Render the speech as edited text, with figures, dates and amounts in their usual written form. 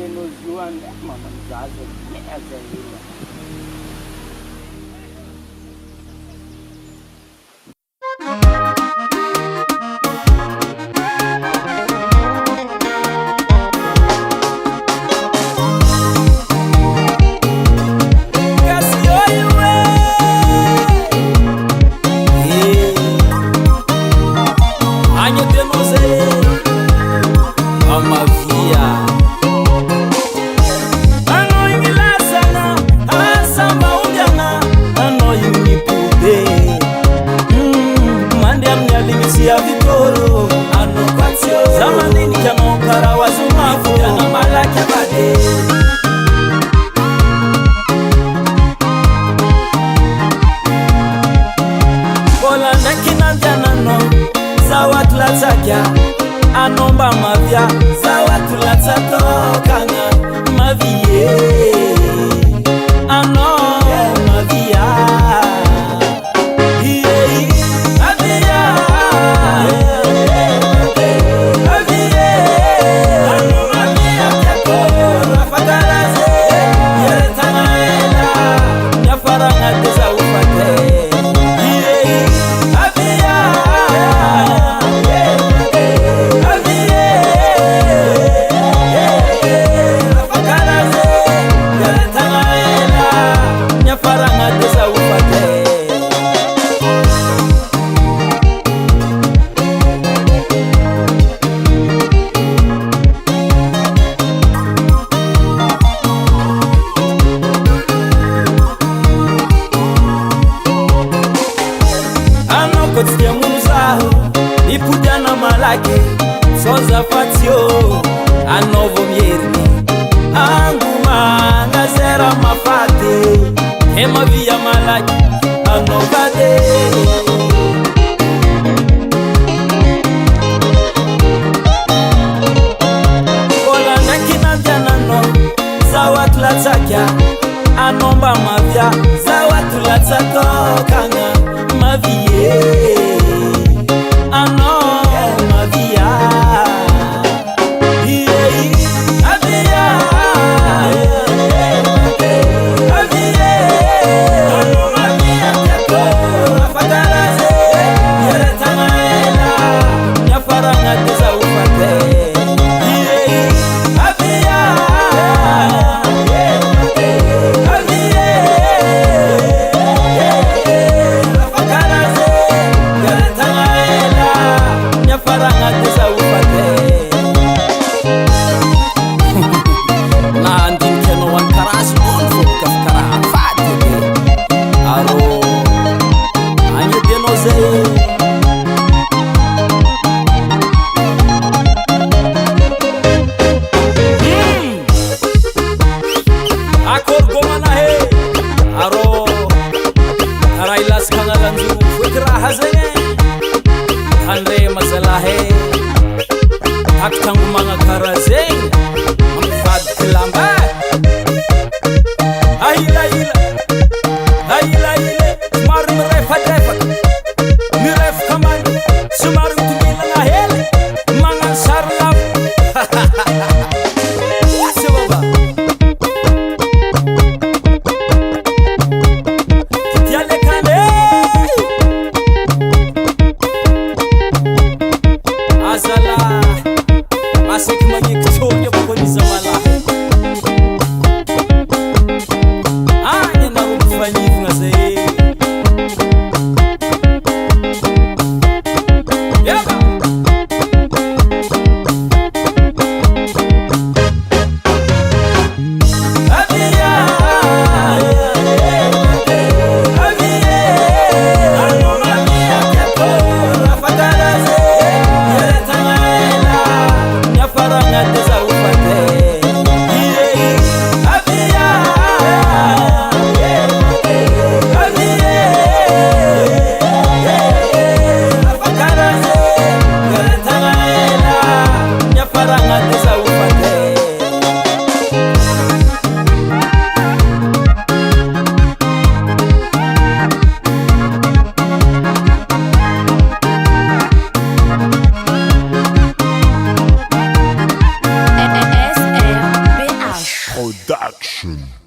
nos mamamzazo azahila anomba mavya zawatulatatokanga mavie ano mavia ipudana malake soza fatio anovo mierni anguma ngazera mafate hema via malake anovade kola nakina janano zawatlatsakia anomba mavya zawatulatsatokanga mavie ano mavia avia avia ano mavia afadalaze yeretamaela yafaranga teza ufate avia Andre masalahe hak tangu mga karazeng mangfad kilamba ahila smar mrefat miref kaman smar tumila na hele mangan sarlap sebaba tiale kane asala masik magi kuchurnya Action.